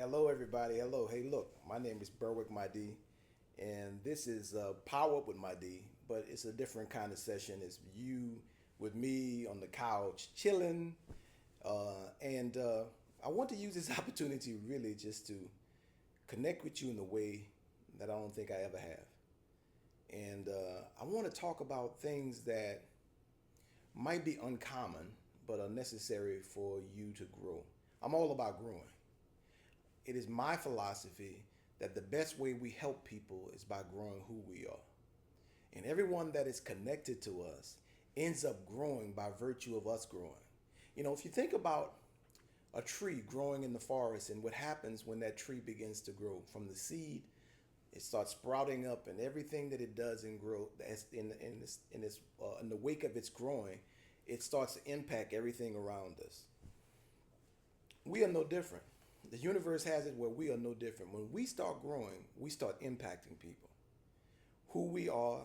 Hello, everybody. Hello. Hey, look, my name is Berwick Mahdi, and this is Power Up with Mahdi, but it's a different kind of session. It's you with me on the couch, chilling, and I want to use this opportunity really just to connect with you in a way that I don't think I ever have. And I want to talk about things that might be uncommon, but are necessary for you to grow. I'm all about growing. It is my philosophy that the best way we help people is by growing who we are. And everyone that is connected to us ends up growing by virtue of us growing. If you think about a tree growing in the forest and what happens when that tree begins to grow from the seed, it starts sprouting up, and everything that it does and grow in the wake of its growing, it starts to impact everything around us. We are no different. The universe has it where we are no different. When we start growing, we start impacting people. Who we are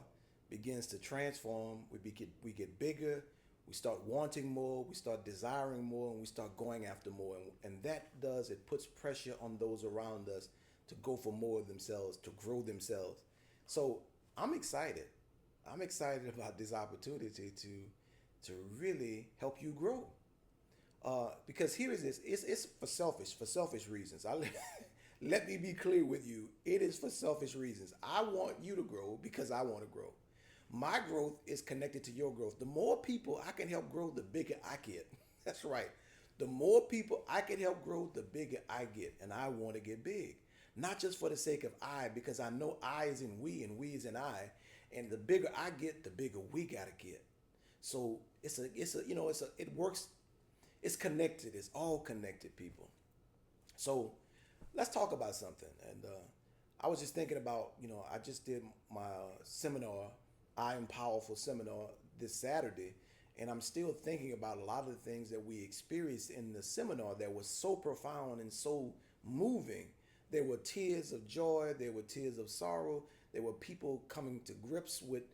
begins to transform. We get bigger. We start wanting more. We start desiring more, and we start going after more. And that does, it puts pressure on those around us to go for more of themselves, to grow themselves. So I'm excited. I'm excited about this opportunity to really help you grow. Because here is this, it's for selfish reasons. Let me be clear with you. It is for selfish reasons. I want you to grow because I want to grow. My growth is connected to your growth. The more people I can help grow, the bigger I get. That's right. The more people I can help grow, the bigger I get. And I want to get big. Not just for the sake of I, because I know I is in we and we is in I. And the bigger I get, the bigger we gotta get. So it works. It's connected. It's all connected, people. So let's talk about something. And I was just thinking about, I just did my seminar, I Am Powerful seminar this Saturday. And I'm still thinking about a lot of the things that we experienced in the seminar that was so profound and so moving. There were tears of joy. There were tears of sorrow. There were people coming to grips with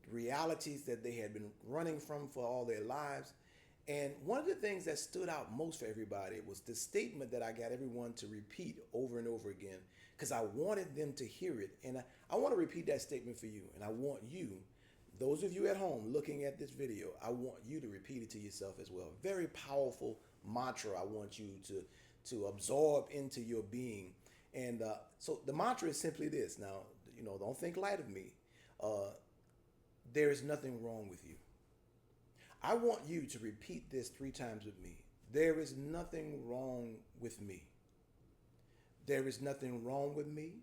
realities that they had been running from for all their lives. And one of the things that stood out most for everybody was the statement that I got everyone to repeat over and over again because I wanted them to hear it. And I want to repeat that statement for you. And I want you, those of you at home looking at this video, I want you to repeat it to yourself as well. Very powerful mantra I want you to absorb into your being. And so the mantra is simply this. Now, don't think light of me. There is nothing wrong with you. I want you to repeat this 3 times with me. There is nothing wrong with me. There is nothing wrong with me.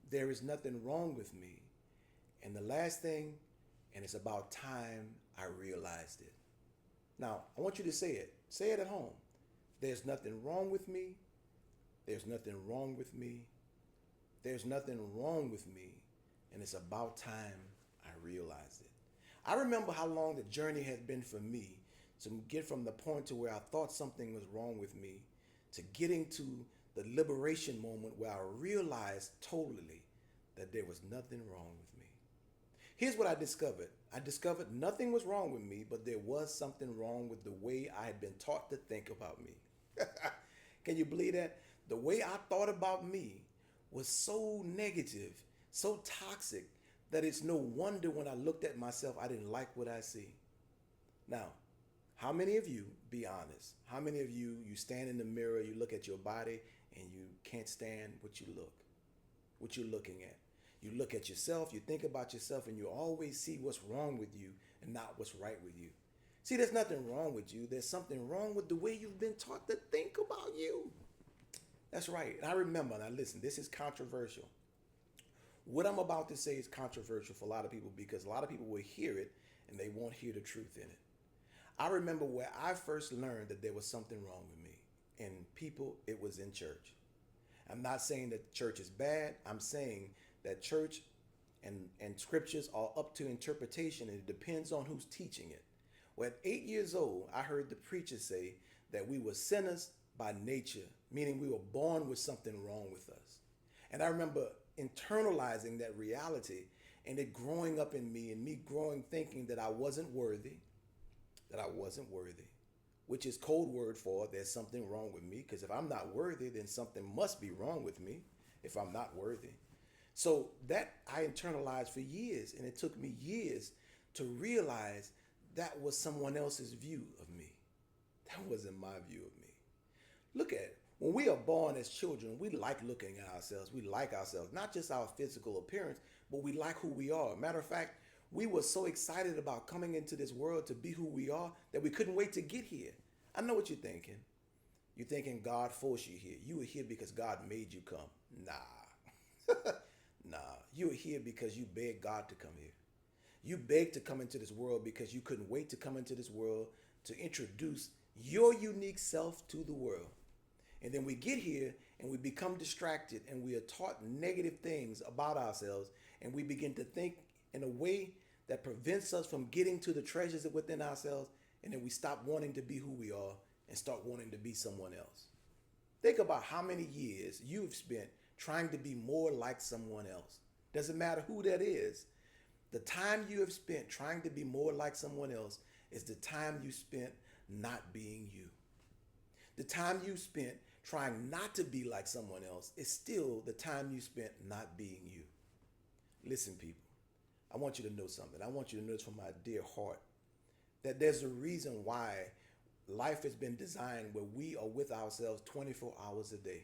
There is nothing wrong with me. And the last thing, and it's about time I realized it. Now, I want you to say it. Say it at home. There's nothing wrong with me. There's nothing wrong with me. There's nothing wrong with me. And it's about time I realized it. I remember how long the journey has been for me to get from the point to where I thought something was wrong with me to getting to the liberation moment where I realized totally that there was nothing wrong with me. Here's what I discovered. I discovered nothing was wrong with me, but there was something wrong with the way I had been taught to think about me. Can you believe that? The way I thought about me was so negative, so toxic, that it's no wonder when I looked at myself, I didn't like what I see. Now, how many of you, be honest, how many of you stand in the mirror, you look at your body, and you can't stand what you're looking at? You look at yourself, you think about yourself, and you always see what's wrong with you and not what's right with you. See, there's nothing wrong with you. There's something wrong with the way you've been taught to think about you. That's right. And I remember, now listen, this is controversial. What I'm about to say is controversial for a lot of people because a lot of people will hear it and they won't hear the truth in it. I remember where I first learned that there was something wrong with me. And people, it was in church. I'm not saying that church is bad. I'm saying that church and scriptures are up to interpretation and it depends on who's teaching it. Well, at 8 years old, I heard the preacher say that we were sinners by nature, meaning we were born with something wrong with us. And I remember internalizing that reality and it growing up in me and me growing thinking that I wasn't worthy, which is code word for there's something wrong with me. Because if I'm not worthy, then something must be wrong with me if I'm not worthy. So that I internalized for years, and it took me years to realize that was someone else's view of me. That wasn't my view of me. Look at it. When we are born as children, we like looking at ourselves. We like ourselves, not just our physical appearance, but we like who we are. Matter of fact, we were so excited about coming into this world to be who we are that we couldn't wait to get here. I know what you're thinking. You're thinking God forced you here. You were here because God made you come. Nah. Nah. You were here because you begged God to come here. You begged to come into this world because you couldn't wait to come into this world to introduce your unique self to the world. And then we get here and we become distracted and we are taught negative things about ourselves, and we begin to think in a way that prevents us from getting to the treasures within ourselves, and then we stop wanting to be who we are and start wanting to be someone else. Think about how many years you've spent trying to be more like someone else. Doesn't matter who that is. The time you have spent trying to be more like someone else is the time you spent not being you. The time you spent trying not to be like someone else is still the time you spent not being you. Listen, people, I want you to know something. I want you to know this from my dear heart, that there's a reason why life has been designed where we are with ourselves 24 hours a day.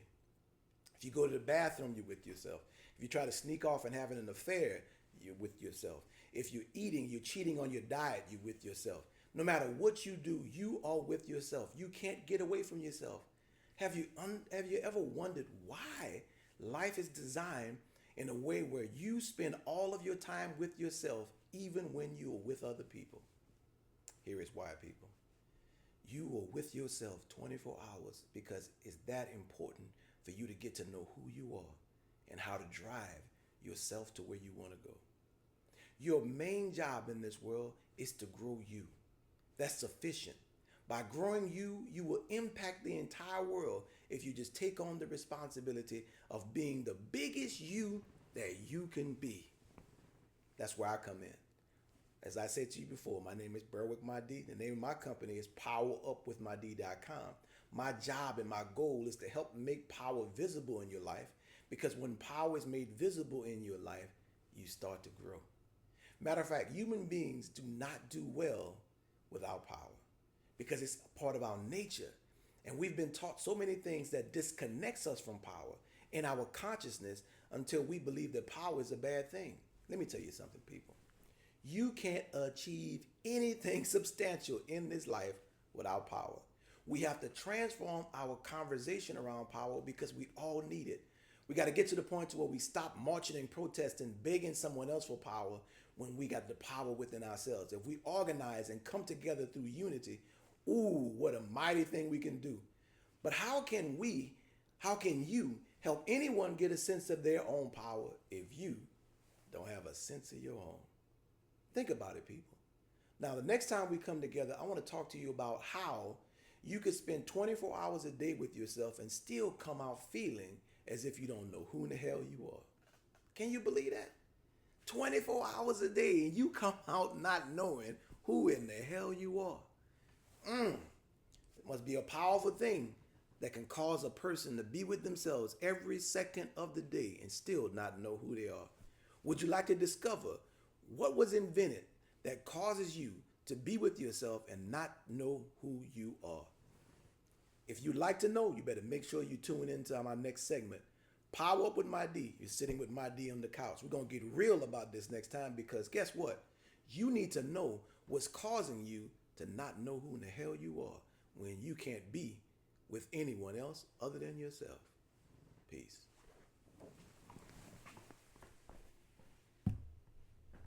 If you go to the bathroom, you're with yourself. If you try to sneak off and have an affair, you're with yourself. If you're eating, you're cheating on your diet, you're with yourself. No matter what you do, you are with yourself. You can't get away from yourself. Have you ever wondered why life is designed in a way where you spend all of your time with yourself, even when you are with other people? Here is why, people. You are with yourself 24 hours because it's that important for you to get to know who you are and how to drive yourself to where you want to go. Your main job in this world is to grow you. That's sufficient. By growing you, you will impact the entire world if you just take on the responsibility of being the biggest you that you can be. That's where I come in. As I said to you before, my name is Berwick Mahdi. The name of my company is PowerUpWithMahdi.com. My job and my goal is to help make power visible in your life, because when power is made visible in your life, you start to grow. Matter of fact, human beings do not do well without power, because it's a part of our nature. And we've been taught so many things that disconnects us from power in our consciousness until we believe that power is a bad thing. Let me tell you something, people. You can't achieve anything substantial in this life without power. We have to transform our conversation around power because we all need it. We got to get to the point to where we stop marching and protesting, begging someone else for power when we got the power within ourselves. If we organize and come together through unity, ooh, what a mighty thing we can do. But how can you help anyone get a sense of their own power if you don't have a sense of your own? Think about it, people. Now, the next time we come together, I want to talk to you about how you could spend 24 hours a day with yourself and still come out feeling as if you don't know who in the hell you are. Can you believe that? 24 hours a day and you come out not knowing who in the hell you are. It must be a powerful thing that can cause a person to be with themselves every second of the day and still not know who they are. Would you like to discover what was invented that causes you to be with yourself and not know who you are? If you'd like to know, you better make sure you tune into my next segment, Power Up with Mahdi. You're sitting with Mahdi on the couch. We're going to get real about this next time, because guess what? You need to know what's causing you to not know who in the hell you are when you can't be with anyone else other than yourself. Peace.